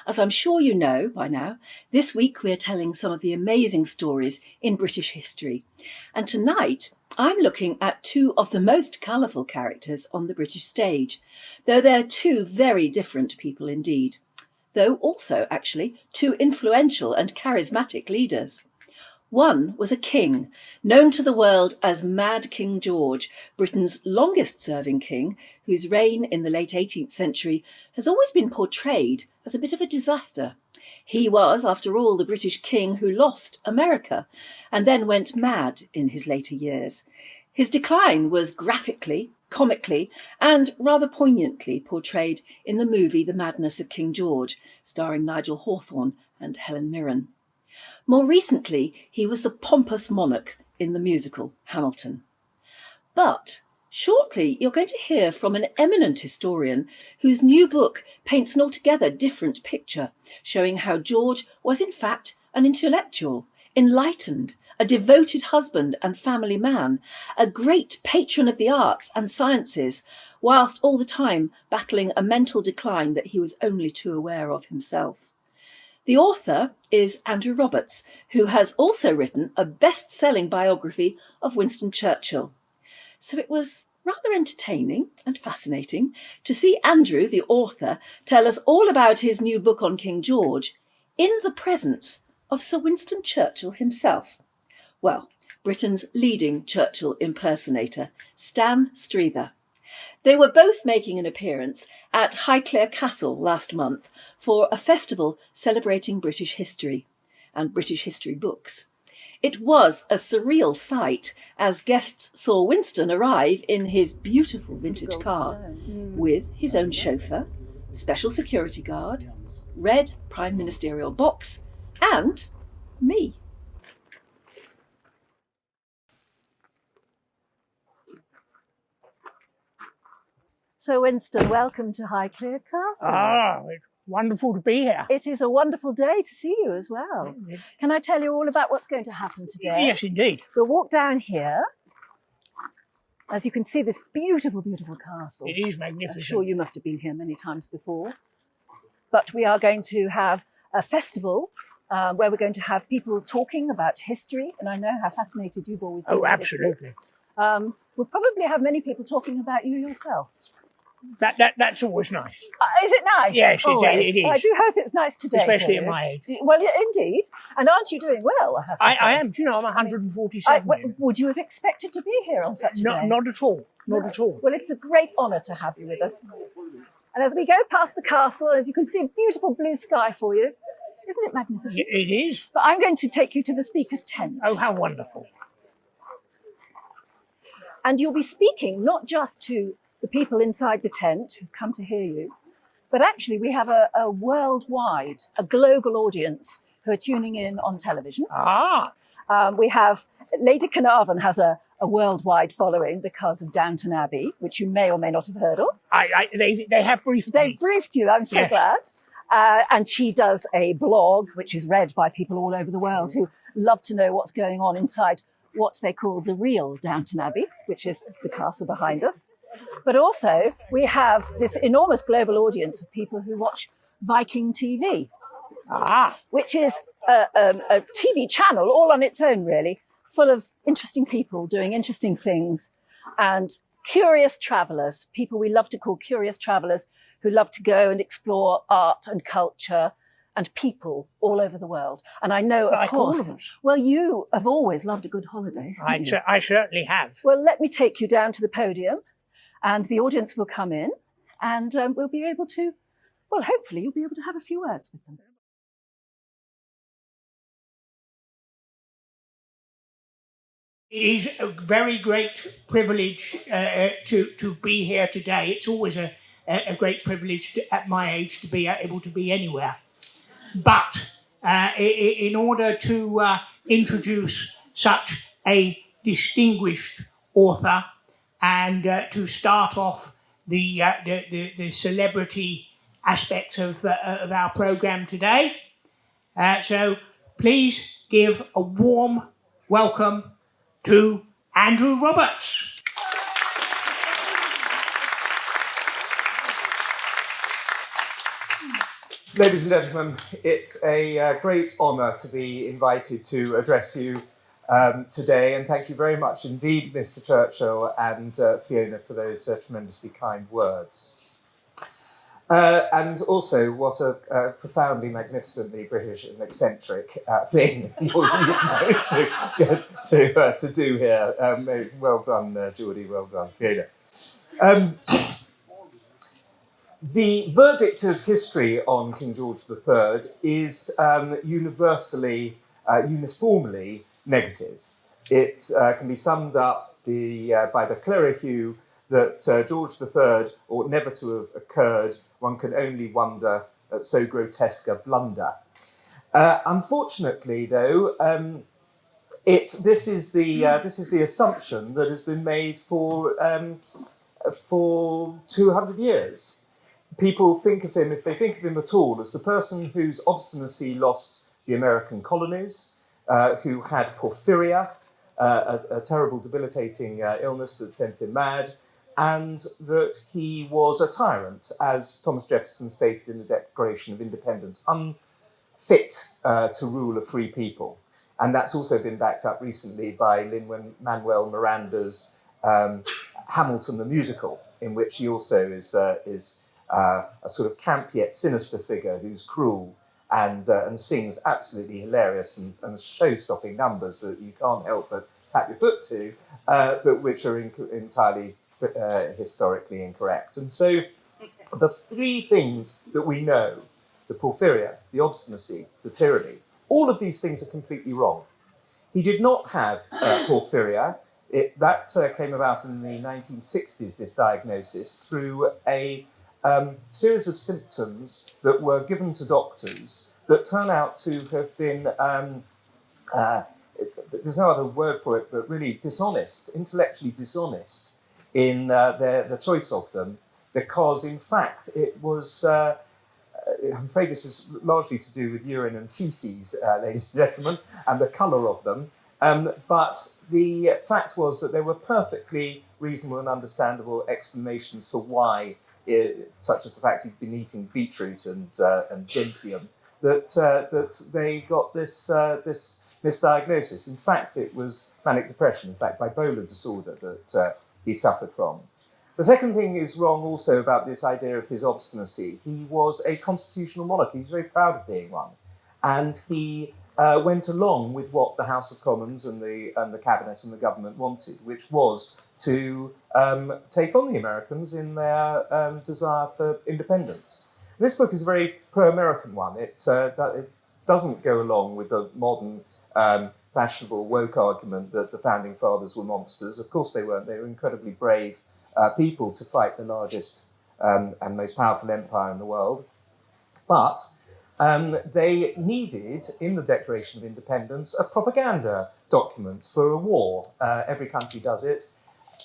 As I'm sure you know by now, this week we're telling some of the amazing stories in British history. And tonight I'm looking at two of the most colourful characters on the British stage, though they're two very different people indeed, though also actually two influential and charismatic leaders. One was a king, known to the world as Mad King George, Britain's longest-serving king, whose reign in the late 18th century has always been portrayed as a bit of a disaster. He was, after all, the British king who lost America and then went mad in his later years. His decline was graphically, comically, and rather poignantly portrayed in the movie The Madness of King George, starring Nigel Hawthorne and Helen Mirren. More recently, he was the pompous monarch in the musical Hamilton. But shortly, you're going to hear from an eminent historian whose new book paints an altogether different picture, showing how George was in fact an intellectual, enlightened, a devoted husband and family man, a great patron of the arts and sciences, whilst all the time battling a mental decline that he was only too aware of himself. The author is Andrew Roberts, who has also written a best-selling biography of Winston Churchill. So it was rather entertaining and fascinating to see Andrew, the author, tell us all about his new book on King George in the presence of Sir Winston Churchill himself. Well, Britain's leading Churchill impersonator, Stan Strether. They were both making an appearance at Highclere Castle last month for a festival celebrating British history and British history books. It was a surreal sight as guests saw Winston arrive in his beautiful vintage car with his own chauffeur, special security guard, red prime ministerial box, and me. So, Winston, welcome to Highclere Castle. It's wonderful to be here. It is a wonderful day to see you as well. Can I tell you all about what's going to happen today? Yes, indeed. We'll walk down here. As you can see, this beautiful, beautiful castle. It is magnificent. I'm sure you must have been here many times before. But we are going to have a festival where we're going to have people talking about history. And I know how fascinated you've always been. Oh, absolutely. We'll probably have many people talking about you yourself. That's always nice. Is it nice? Yes, it is. I do hope it's nice today. Especially at my age. Well, yeah, indeed. And aren't you doing well? I am. Do you know, I'm 147. Would you have expected to be here on such a day? Not at all. Not at all. Well, it's a great honour to have you with us. And as we go past the castle, as you can see, a beautiful blue sky for you. Isn't it magnificent? It is. But I'm going to take you to the speaker's tent. Oh, how wonderful. And you'll be speaking not just to the people inside the tent who've come to hear you, but actually we have a worldwide, a global audience who are tuning in on television. We have Lady Carnarvon has a worldwide following because of Downton Abbey, which you may or may not have heard of. They have briefed me. They've briefed you, I'm so glad. And she does a blog, which is read by people all over the world who love to know what's going on inside what they call the real Downton Abbey, which is the castle behind us. But also, we have this enormous global audience of people who watch Viking.TV, which is a TV channel all on its own, really, full of interesting people doing interesting things and curious travellers, people we love to call curious travellers who love to go and explore art and culture and people all over the world. And I know, of course, well, you have always loved a good holiday. I certainly have. Well, let me take you down to the podium. And the audience will come in and we'll be able to, well, hopefully you'll be able to have a few words with them. It is a very great privilege to be here today. It's always a great privilege at my age to be able to be anywhere. But in order to introduce such a distinguished author, and to start off the celebrity aspect of our programme today. So please give a warm welcome to Andrew Roberts. Ladies and gentlemen, it's a great honour to be invited to address you today, and thank you very much indeed, Mr. Churchill and Fiona, for those tremendously kind words. And also, what a profoundly, magnificently British and eccentric thing to do here. Well done, Geordie, well done, Fiona. The verdict of history on King George III is uniformly negative. It can be summed up by the clear hue that George III ought never to have occurred. One can only wonder at so grotesque a blunder. Unfortunately, though, this is the assumption that has been made for 200 years. People think of him, if they think of him at all, as the person whose obstinacy lost the American colonies, who had porphyria, a terrible debilitating illness that sent him mad, and that he was a tyrant, as Thomas Jefferson stated in the Declaration of Independence, unfit to rule a free people. And that's also been backed up recently by Lin-Manuel Miranda's Hamilton the Musical, in which he also is a sort of camp yet sinister figure who's cruel and sings absolutely hilarious and show-stopping numbers that you can't help but tap your foot to, but which are entirely historically incorrect. And so the three things that we know, the porphyria, the obstinacy, the tyranny, all of these things are completely wrong. He did not have porphyria. That came about in the 1960s, this diagnosis, through a series of symptoms that were given to doctors that turn out to have been, there's no other word for it, but really dishonest, intellectually dishonest in the choice of them, because in fact it was, I'm afraid this is largely to do with urine and feces, ladies and gentlemen, and the colour of them. But the fact was that there were perfectly reasonable and understandable explanations for why, such as the fact he'd been eating beetroot and gentium, that they got this misdiagnosis. In fact, it was manic depression, in fact, bipolar disorder that he suffered from. The second thing is wrong also about this idea of his obstinacy. He was a constitutional monarch. He was very proud of being one. And he went along with what the House of Commons and the Cabinet and the government wanted, which was to take on the Americans in their desire for independence. This book is a very pro-American one. It doesn't go along with the modern fashionable woke argument that the founding fathers were monsters. Of course they weren't. They were incredibly brave people to fight the largest and most powerful empire in the world. But they needed, in the Declaration of Independence, a propaganda document for a war. Every country does it.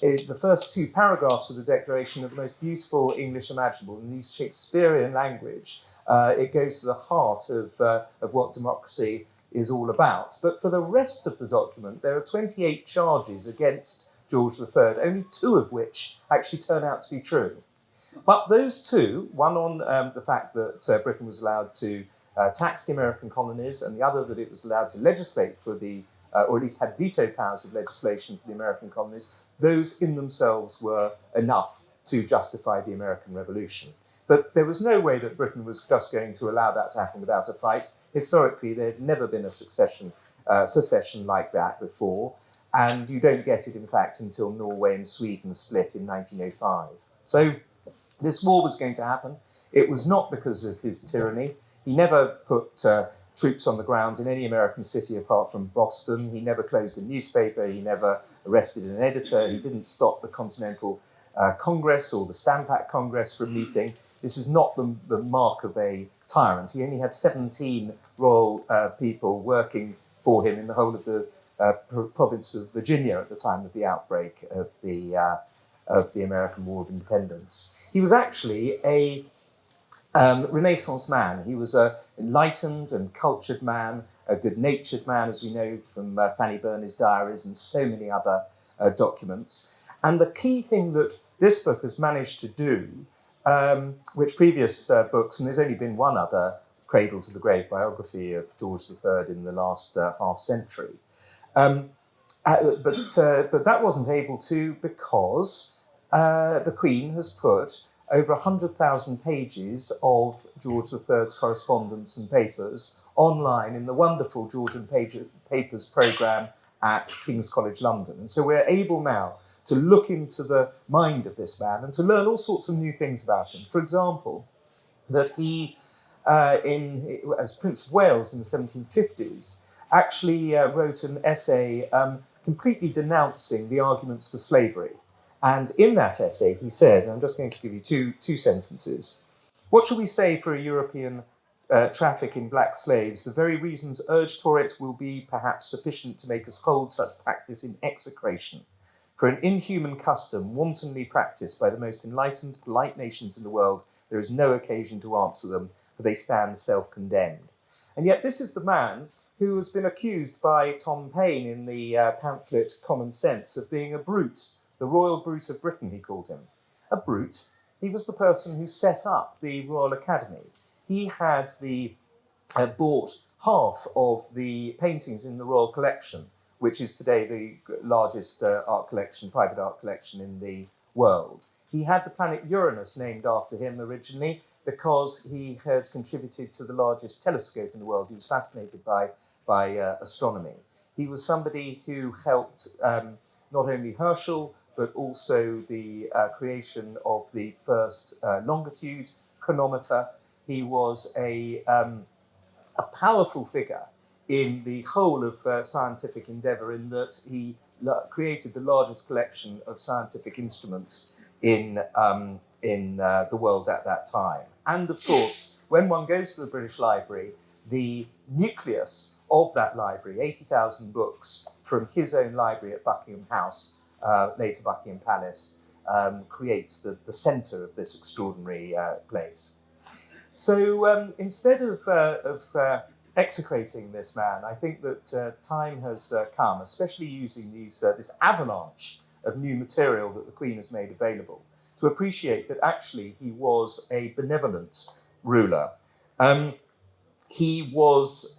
The first two paragraphs of the Declaration are the most beautiful English imaginable. In this Shakespearean language, it goes to the heart of what democracy is all about. But for the rest of the document, there are 28 charges against George III, only 2 of which actually turn out to be true. But those 2, one on the fact that Britain was allowed to tax the American colonies, and the other that it was allowed to legislate for the, or at least had veto powers of legislation for the American colonies, those in themselves were enough to justify the American Revolution. But there was no way that Britain was just going to allow that to happen without a fight. Historically, there had never been a secession like that before, and you don't get it, in fact, until Norway and Sweden split in 1905. So this war was going to happen. It was not because of his tyranny. He never put troops on the ground in any American city apart from Boston. He never closed a newspaper. He never arrested an editor. He didn't stop the Continental Congress or the Stamp Act Congress from meeting. This is not the mark of a tyrant. He only had 17 royal people working for him in the whole of the province of Virginia at the time of the outbreak of the American War of Independence. He was actually a Renaissance man. He was an enlightened and cultured man, a good-natured man, as we know from Fanny Burney's diaries and so many other documents. And the key thing that this book has managed to do, which previous books, and there's only been one other cradle to the grave biography of George III in the last half century. But that wasn't able to because the Queen has put over 100,000 pages of George III's correspondence and papers online in the wonderful Georgian Papers programme at King's College London. And so we're able now to look into the mind of this man and to learn all sorts of new things about him. For example, that he, as Prince of Wales in the 1750s, actually wrote an essay completely denouncing the arguments for slavery. And in that essay, he said, and I'm just going to give you two sentences, "What shall we say for a European traffic in black slaves? The very reasons urged for it will be perhaps sufficient to make us hold such practice in execration. For an inhuman custom wantonly practiced by the most enlightened, polite nations in the world, there is no occasion to answer them, for they stand self-condemned." And yet this is the man who has been accused by Tom Paine in the pamphlet Common Sense of being a brute, the royal brute of Britain, he called him. A brute. He was the person who set up the Royal Academy. He had bought half of the paintings in the Royal Collection, which is today the largest private art collection in the world. He had the planet Uranus named after him originally because he had contributed to the largest telescope in the world. He was fascinated by astronomy. He was somebody who helped not only Herschel, but also the creation of the first longitude chronometer. He was a powerful figure in the whole of scientific endeavour, in that he created the largest collection of scientific instruments in the world at that time. And of course, when one goes to the British Library, the nucleus of that library, 80,000 books from his own library at Buckingham House, later Buckingham Palace, creates the centre of this extraordinary place. So instead of execrating this man, I think that time has come, especially using this avalanche of new material that the Queen has made available, to appreciate that actually he was a benevolent ruler. He was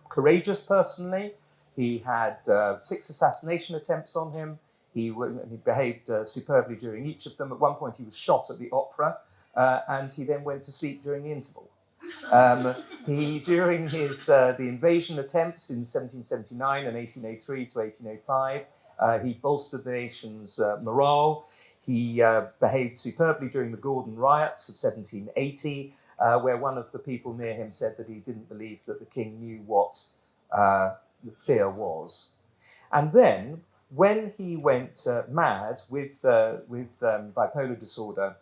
courageous personally. He had 6 assassination attempts on him. He behaved superbly during each of them. At one point he was shot at the opera, and he then went to sleep during the interval. During the invasion attempts in 1779 and 1803 to 1805, he bolstered the nation's morale. He behaved superbly during the Gordon riots of 1780, where one of the people near him said that he didn't believe that the king knew what fear was. And then, when he went mad with bipolar disorder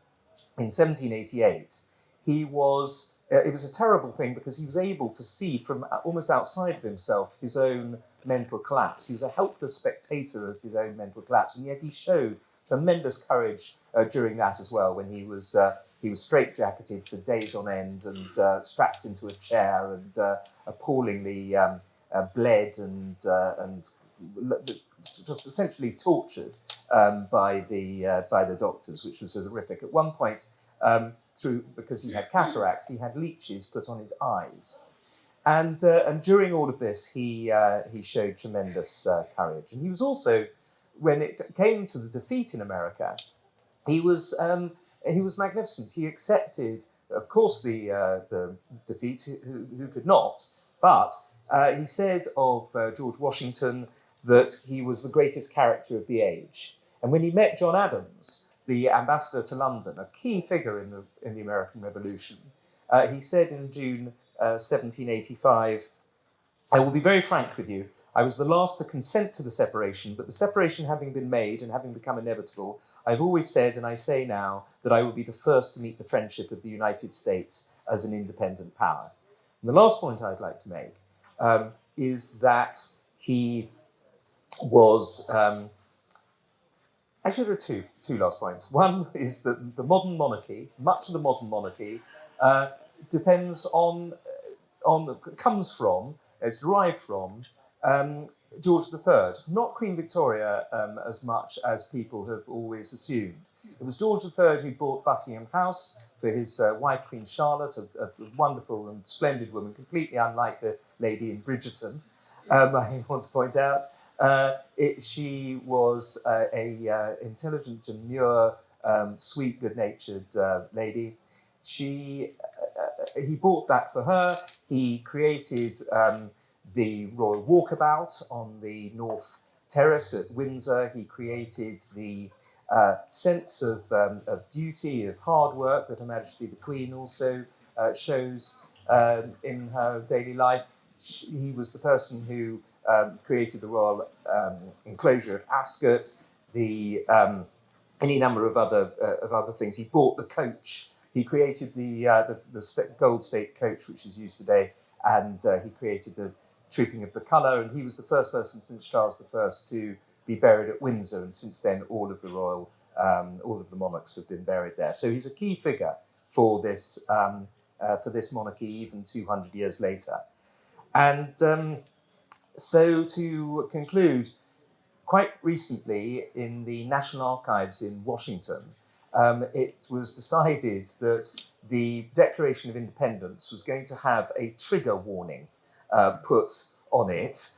in 1788, it was a terrible thing because he was able to see from almost outside of himself his own mental collapse. He was a helpless spectator of his own mental collapse, and yet he showed tremendous courage during that as well, when he was straitjacketed for days on end and strapped into a chair and appallingly bled and just essentially tortured by the doctors, which was horrific. At one point, because he had cataracts, he had leeches put on his eyes, and during all of this, he showed tremendous courage. And he was also, when it came to the defeat in America, he was magnificent. He accepted, of course, the defeat. Who could not? But he said of George Washington that he was the greatest character of the age. And when he met John Adams, the ambassador to London, a key figure in the American Revolution, he said in June 1785, "I will be very frank with you. I was the last to consent to the separation, but the separation having been made and having become inevitable, I've always said, and I say now, that I will be the first to meet the friendship of the United States as an independent power." And the last point I'd like to make is that he was... actually, there are two last points. One is that the modern monarchy, much of the modern monarchy, comes from, it's derived from George III, not Queen Victoria as much as people have always assumed. It was George III who bought Buckingham House for his wife, Queen Charlotte, a wonderful and splendid woman, completely unlike the lady in Bridgerton, I want to point out. She was a intelligent, demure, sweet, good-natured lady. He bought that for her. He created the Royal Walkabout on the North Terrace at Windsor. He created the sense of duty, of hard work that Her Majesty the Queen also shows in her daily life. He was the person who created the royal enclosure at Ascot, any number of other things. He bought the coach. He created the gold state coach, which is used today, and he created the trooping of the colour. And he was the first person since Charles I to be buried at Windsor, and since then all of the monarchs have been buried there. So he's a key figure for this monarchy, even 200 years later. And so to conclude, quite recently in the National Archives in Washington, it was decided that the Declaration of Independence was going to have a trigger warning put on it,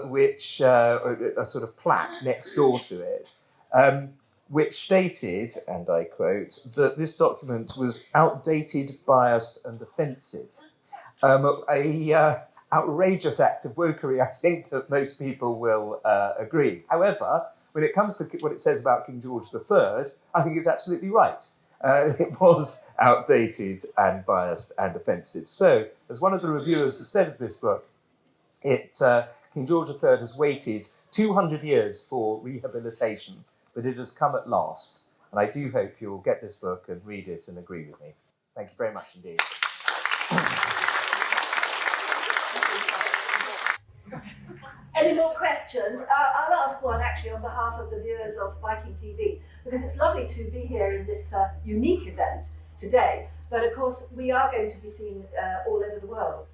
which a sort of plaque next door to it, which stated, and I quote, that this document was outdated, biased, and offensive. Outrageous act of wokery, I think that most people will agree. However, when it comes to what it says about King George III, I think it's absolutely right. It was outdated and biased and offensive. So, as one of the reviewers have said of this book, King George III has waited 200 years for rehabilitation, but it has come at last. And I do hope you'll get this book and read it and agree with me. Thank you very much indeed. Any more questions? I'll ask one actually on behalf of the viewers of Viking.TV, because it's lovely to be here in this unique event today. But of course, we are going to be seen all over the world.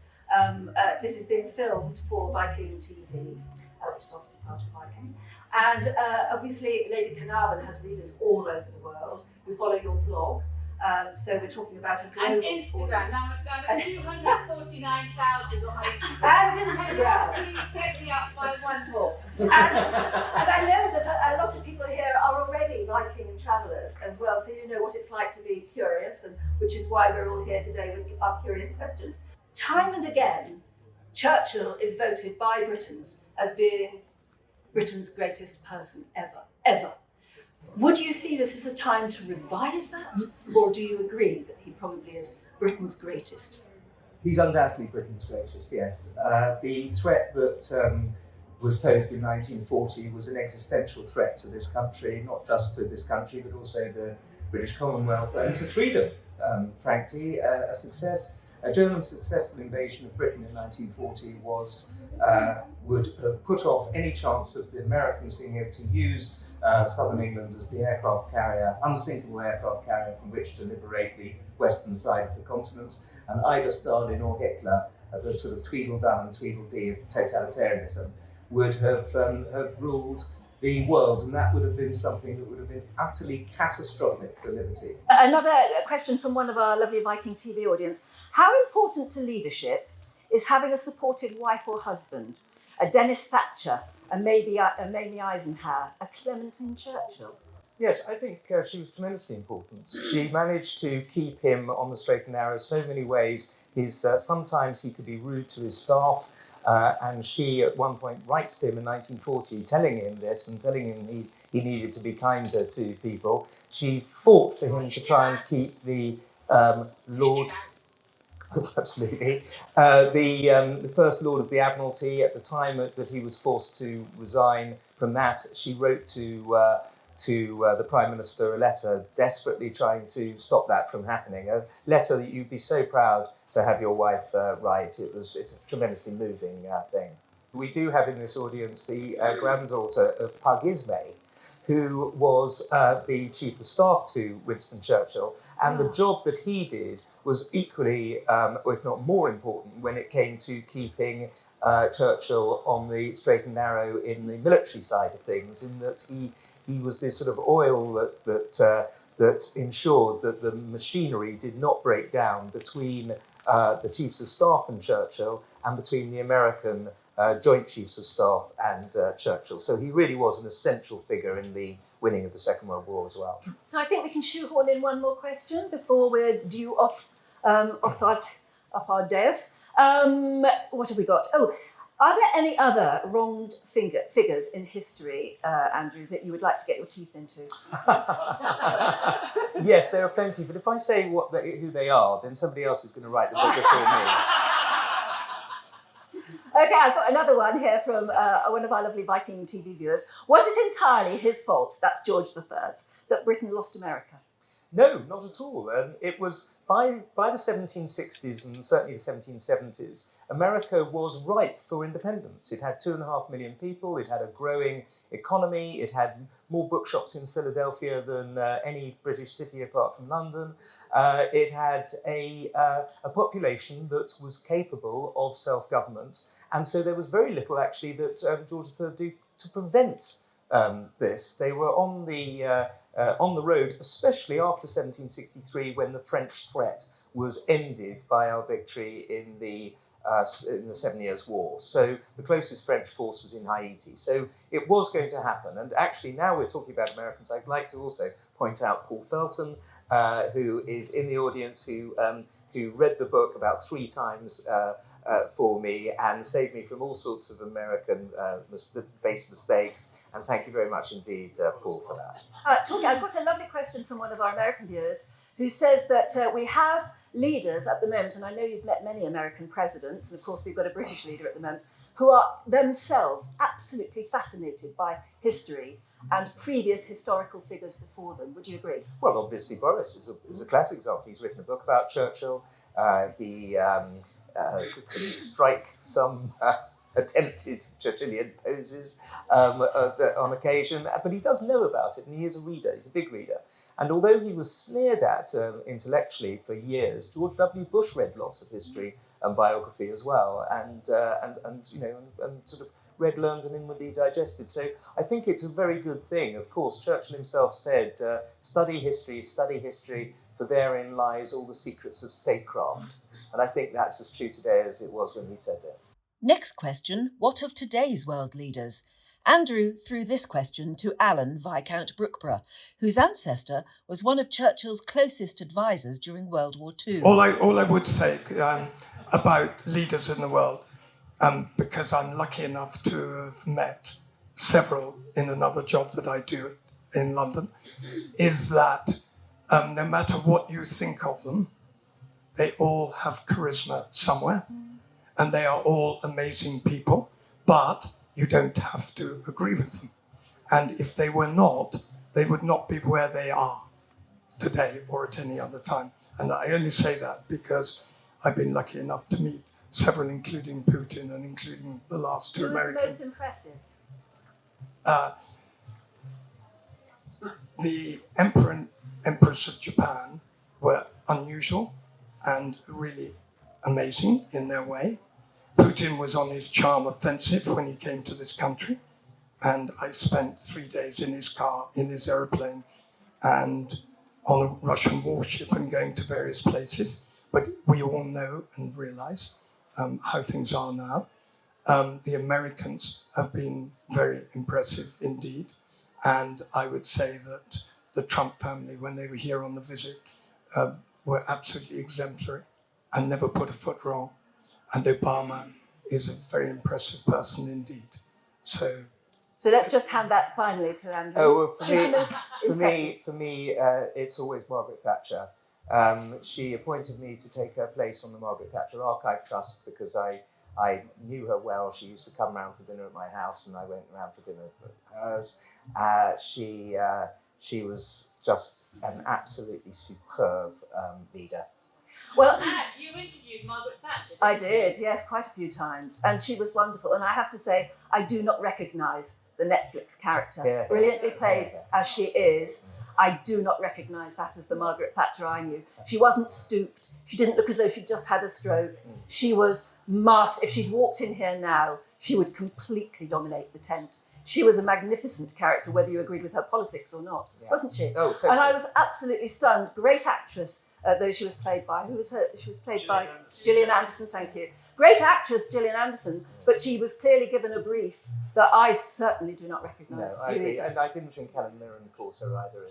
This is being filmed for Viking.TV, which is obviously part of Viking. And obviously, Lady Carnarvon has readers all over the world who follow your blog. So we're talking about a global audience. I'm at 249,000 on my And Instagram. Please get me up by one more. And I know that a lot of people here are already Viking travellers as well, so you know what it's like to be curious, and which is why we're all here today with our curious questions. Time and again, Churchill is voted by Britons as being Britain's greatest person ever. Would you see this as a time to revise that, or do you agree that he probably is Britain's greatest? He's undoubtedly Britain's greatest, yes. The threat that was posed in 1940 was an existential threat to this country, not just to this country, but also the British Commonwealth and to freedom, frankly. A German successful invasion of Britain in 1940 would have put off any chance of the Americans being able to use southern England as the aircraft carrier, unsinkable aircraft carrier from which to liberate the western side of the continent. And either Stalin or Hitler, the sort of Tweedledum and Tweedledee of totalitarianism, would have ruled the world, and that would have been something that would have been utterly catastrophic for liberty. Another question from one of our lovely Viking.TV audience. How important to leadership is having a supportive wife or husband? A Dennis Thatcher, a Mamie Eisenhower, a Clementine Churchill? Yes, I think she was tremendously important. She managed to keep him on the straight and narrow so many ways. Sometimes he could be rude to his staff, and she at one point writes to him in 1940 telling him this and telling him he needed to be kinder to people. She fought for him to try and keep the Lord... Absolutely. The First Lord of the Admiralty, at the time that he was forced to resign from that, she wrote to the Prime Minister a letter desperately trying to stop that from happening. A letter that you'd be so proud to have your wife write. It's a tremendously moving thing. We do have in this audience the granddaughter of Pug Ismay, who was the Chief of Staff to Winston Churchill, and the job that he did was equally, or if not more important, when it came to keeping Churchill on the straight and narrow in the military side of things, in that he was this sort of oil that ensured that the machinery did not break down between the Chiefs of Staff and Churchill, and between the American Joint Chiefs of Staff and Churchill. So he really was an essential figure in the winning of the Second World War as well. So I think we can shoehorn in one more question before we're due off our dais. What have we got? Oh, are there any other wronged figures in history, Andrew, that you would like to get your teeth into? Yes, there are plenty, but if I say who they are, then somebody else is going to write the book before me. Okay, I've got another one here from one of our lovely Viking.TV viewers. Was it entirely his fault, that's George III's, that Britain lost America? No, not at all. It was by the 1760s and certainly the 1770s, America was ripe for independence. It had 2.5 million people, it had a growing economy, it had more bookshops in Philadelphia than any British city apart from London. It had a population that was capable of self-government, and so there was very little actually that George III did to prevent this. They were on the road, especially after 1763, when the French threat was ended by our victory in the 7 Years' War. So the closest French force was in Haiti. So it was going to happen. And actually, now we're talking about Americans, I'd like to also point out Paul Felton, who is in the audience, who read the book about 3 times for me and saved me from all sorts of American based mistakes. And thank you very much indeed, Paul, for that. I've got a lovely question from one of our American viewers who says that we have leaders at the moment, and I know you've met many American presidents, and of course we've got a British leader at the moment, who are themselves absolutely fascinated by history and previous historical figures before them. Would you agree? Well, obviously Boris is a classic example. He's written a book about Churchill. He could strike some attempted Churchillian poses on occasion, but he does know about it, and he is a reader. He's a big reader. And although he was sneered at intellectually for years, George W. Bush read lots of history and biography as well, and sort of read, learned, and inwardly digested. So I think it's a very good thing. Of course, Churchill himself said, study history, for therein lies all the secrets of statecraft. And I think that's as true today as it was when he said that. Next question, what of today's world leaders? Andrew threw this question to Alan, Viscount Brookborough, whose ancestor was one of Churchill's closest advisors during World War II. All I would say about leaders in the world, because I'm lucky enough to have met several in another job that I do in London, is that no matter what you think of them, they all have charisma somewhere. And they are all amazing people, but you don't have to agree with them. And if they were not, they would not be where they are today or at any other time. And I only say that because I've been lucky enough to meet several, including Putin and including the last 2 Americans. Who was the most impressive? The Emperor and Empress of Japan were unusual and really amazing in their way. Putin was on his charm offensive when he came to this country, and I spent 3 days in his car, in his aeroplane, and on a Russian warship and going to various places. But we all know and realize how things are now. The Americans have been very impressive indeed, and I would say that the Trump family, when they were here on the visit, were absolutely exemplary and never put a foot wrong. And Obama is a very impressive person indeed. So let's just hand that finally to Andrew. Oh, well, for me, it's always Margaret Thatcher. She appointed me to take her place on the Margaret Thatcher Archive Trust because I knew her well. She used to come round for dinner at my house, and I went round for dinner at hers. She was just an absolutely superb leader. Well, you interviewed Margaret Thatcher. I did, yes, quite a few times. And she was wonderful. And I have to say, I do not recognise the Netflix character. Brilliantly played as she is. I do not recognise that as the Margaret Thatcher I knew. She wasn't stooped. She didn't look as though she'd just had a stroke. She was if she'd walked in here now, she would completely dominate the tent. She was a magnificent character, whether you agreed with her politics or not, wasn't she? Oh, totally. And I was absolutely stunned. Great actress, though she was played by, who was her? She was played by Gillian Anderson, thank you. Great actress, Gillian Anderson, but she was clearly given a brief that I certainly do not recognise. No, I agree. And I didn't think Helen Mirren, of course, her either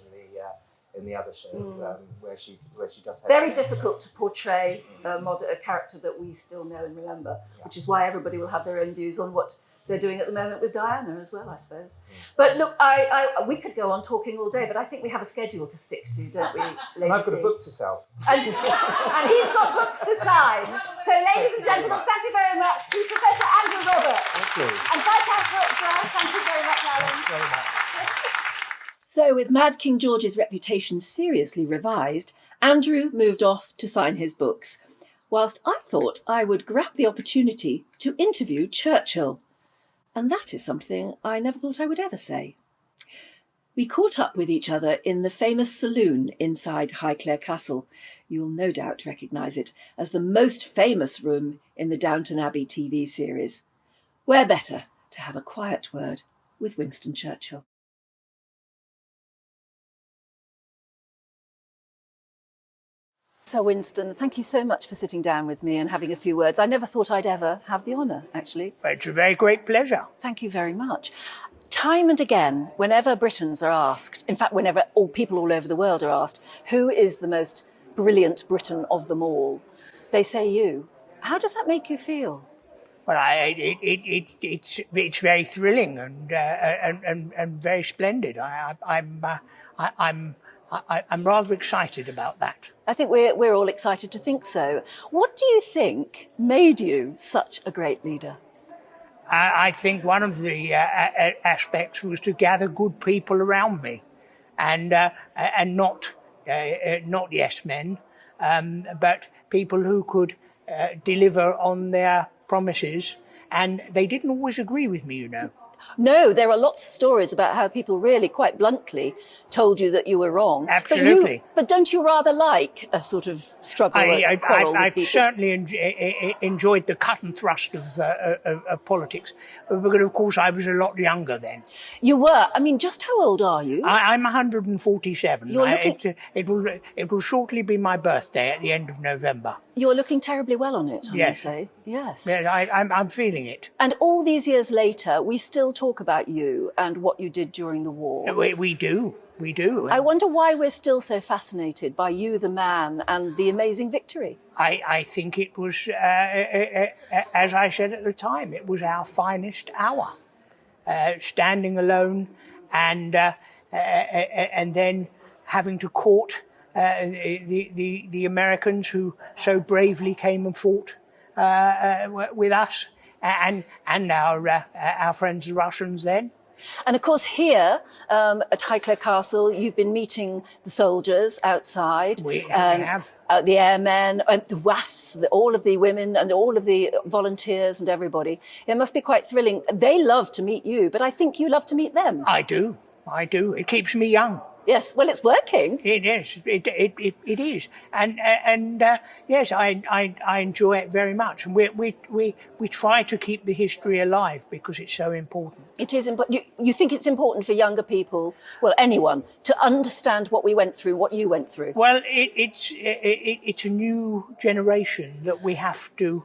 in the other show, where she just had very difficult to portray a character that we still know and remember, which is why everybody will have their own views on what they're doing at the moment with Diana as well, I suppose. But look, we could go on talking all day, but I think we have a schedule to stick to, don't we, Lady And I've got C? a book to sell. And he's got books to sign. So, ladies and gentlemen, thank you very much to Professor Andrew Roberts. Thank you. And Viscount, thank you very much, Alan. Thanks very much. So, with Mad King George's reputation seriously revised, Andrew moved off to sign his books, whilst I thought I would grab the opportunity to interview Churchill. And that is something I never thought I would ever say. We caught up with each other in the famous saloon inside Highclere Castle. You will no doubt recognise it as the most famous room in the Downton Abbey TV series. Where better to have a quiet word with Winston Churchill? So Winston, thank you so much for sitting down with me and having a few words. I never thought I'd ever have the honour, actually. It's a very great pleasure. Thank you very much. Time and again, whenever Britons are asked, in fact, whenever people all over the world are asked, who is the most brilliant Briton of them all, they say you. How does that make you feel? Well, it's very thrilling and very splendid. I'm rather excited about that. I think we're all excited to think so. What do you think made you such a great leader? I think one of the aspects was to gather good people around me, and not yes men, but people who could deliver on their promises, and they didn't always agree with me, you know. No, there are lots of stories about how people really quite bluntly told you that you were wrong. Absolutely. But don't you rather like a sort of struggle or quarrel with people? I certainly enjoyed the cut and thrust of politics, but of course I was a lot younger then. You were? I mean, just how old are you? I'm 147. You're looking... It will shortly be my birthday at the end of November. You're looking terribly well on it, I must say. Yes. Yeah, I'm feeling it. And all these years later, we still talk about you and what you did during the war. We do. I wonder why we're still so fascinated by you, the man, and the amazing victory. I think it was, as I said at the time, it was our finest hour. Standing alone and then having to court the Americans who so bravely came and fought with us, and our friends the Russians then. And of course here at Highclere Castle you've been meeting the soldiers outside. We have. The airmen, and the WAFs, all of the women and all of the volunteers and everybody. It must be quite thrilling. They love to meet you, but I think you love to meet them. I do. It keeps me young. Yes, well, it's working. It is. It is, and yes, I enjoy it very much, and we try to keep the history alive because it's so important. It is important. You think it's important for younger people, well, anyone, to understand what we went through, what you went through? Well, it's a new generation that we have to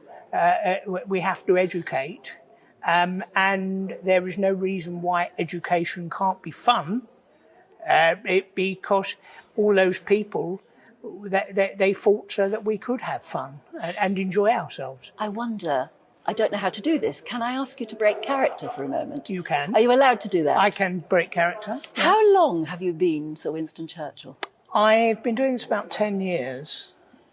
educate, and there is no reason why education can't be fun. Because all those people, they fought so that we could have fun and enjoy ourselves. I wonder, I don't know how to do this. Can I ask you to break character for a moment? You can. Are you allowed to do that? I can break character. Yes. How long have you been Sir Winston Churchill? I've been doing this about 10 years.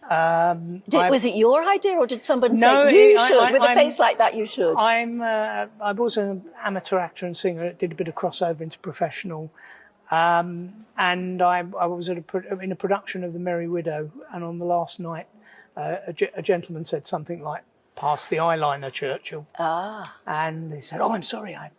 Was it your idea, or did someone say you should? With a face like that, you should. I'm also an amateur actor and singer. Did a bit of crossover into professional. And I was in a production of The Merry Widow, and on the last night, a gentleman said something like, "Pass the eyeliner, Churchill." Ah. And he said, "Oh, I'm sorry, I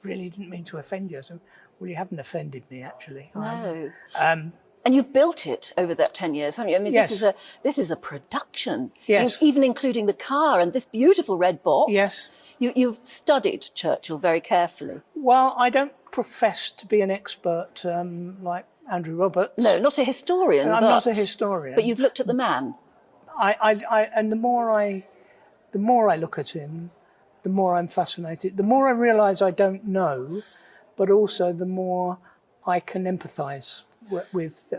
really didn't mean to offend you." So, Well, you haven't offended me, actually. No. Um, And you've built it over that 10 years, haven't you? I mean, Yes. this is a production, Yes. even including the car and this beautiful red box. Yes. You've studied Churchill very carefully. Well, I don't profess to be an expert like Andrew Roberts. No, not a historian. I'm not a historian. But you've looked at the man. And the more I look at him, the more I'm fascinated. The more I realise I don't know, but also the more I can empathise with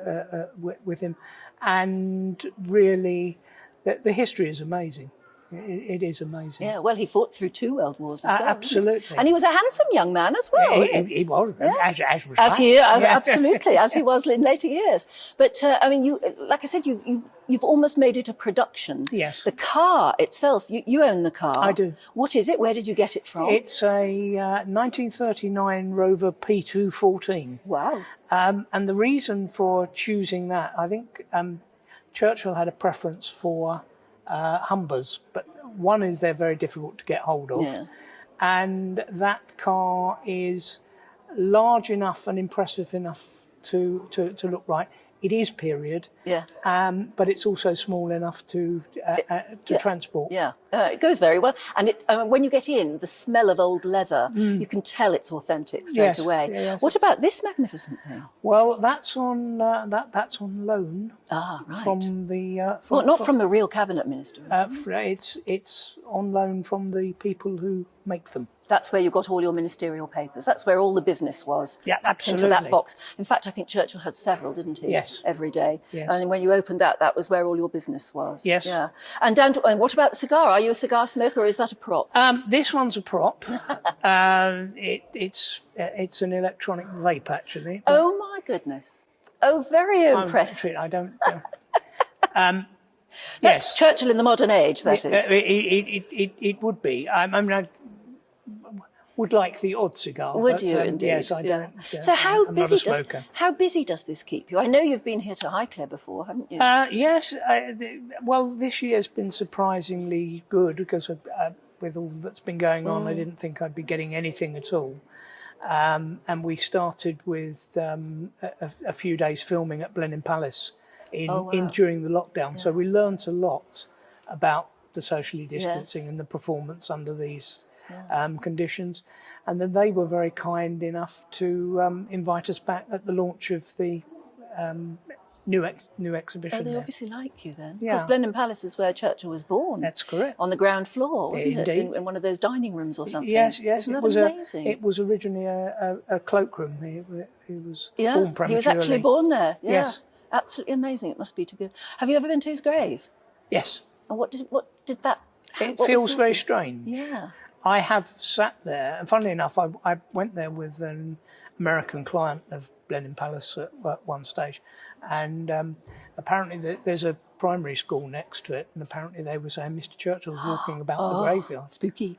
him. And really, the history is amazing. It is amazing. Yeah, well, he fought through 2 world wars as well. Absolutely. And he was a handsome young man as well. He was, as was Absolutely, as he was in later years. But I mean, you, like I said, you've almost made it a production. Yes. The car itself, you own the car. I do. What is it? Where did you get it from? It's a 1939 Rover P214. Wow. And the reason for choosing that, I think Churchill had a preference for Humbers, but one is they're very difficult to get hold of, and that car is large enough and impressive enough to look right. It is period, but it's also small enough to transport. Yeah, it goes very well. And when you get in, the smell of old leather, you can tell it's authentic straight away. Yes, what about this magnificent thing? Well, that's on that's on loan. Ah, right. From the not from a real cabinet minister. It's on loan from the people who make them. That's where you got all your ministerial papers. That's where all the business was. Yeah, absolutely. Into that box. In fact, I think Churchill had several, didn't he? Yes. Every day. Yes. And when you opened that was where all your business was. Yes. Yeah. And Dan, and what about the cigar? Are you a cigar smoker, or is that a prop? This one's a prop. It's an electronic vape, actually. Oh my goodness! Oh, very impressive. I don't. That's Churchill in the modern age. That is. It would be. I mean, I would like the odd cigar. Would you indeed? Yes, I don't. So I'm not a smoker. How busy does this keep you? I know you've been here to Highclere before, haven't you? Yes. Well, this year's been surprisingly good because with all that's been going on, I didn't think I'd be getting anything at all. And we started with a few days filming at Blenheim Palace during the lockdown. So we learnt a lot about the socially distancing and the performance under these conditions. And then they were very kind enough to invite us back at the launch of the new exhibition. Oh, they there. obviously like you then. Yeah. Because Blenheim Palace is where Churchill was born. That's correct. On the ground floor, wasn't it? Indeed. In one of those dining rooms or something. Yes. Isn't that amazing? It was originally a cloakroom. He was born prematurely. He was actually born there. Yeah. Yes. Absolutely amazing. It must be to be. Have you ever been to his grave? Yes. And what did that? It feels very strange. Yeah. I have sat there, and funnily enough, I went there with an American client of Blenheim Palace at one stage, and apparently there's a primary school next to it, and apparently they were saying Mr. Churchill's walking about the graveyard. Spooky.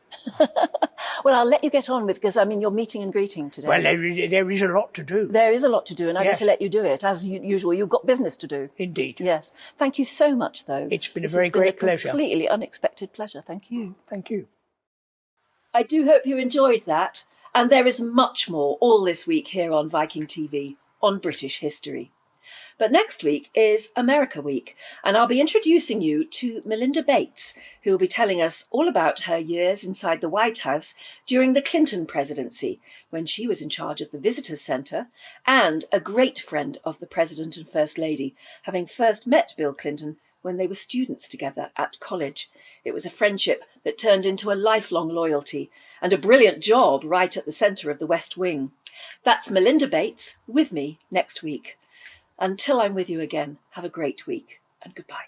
Well, I'll let you get on with, because I mean, you're meeting and greeting today. Well, there is a lot to do. There is a lot to do, and I'm going to let you do it. As usual, you've got business to do. Indeed. Yes. Thank you so much, though. It's been a very great pleasure. Completely unexpected pleasure. Thank you. Thank you. I do hope you enjoyed that. And there is much more all this week here on Viking.TV on British history. But next week is America Week, and I'll be introducing you to Melinda Bates, who will be telling us all about her years inside the White House during the Clinton presidency, when she was in charge of the Visitors Centre, and a great friend of the President and First Lady, having first met Bill Clinton when they were students together at college. It was a friendship that turned into a lifelong loyalty and a brilliant job right at the centre of the West Wing. That's Melinda Bates with me next week. Until I'm with you again, have a great week and goodbye.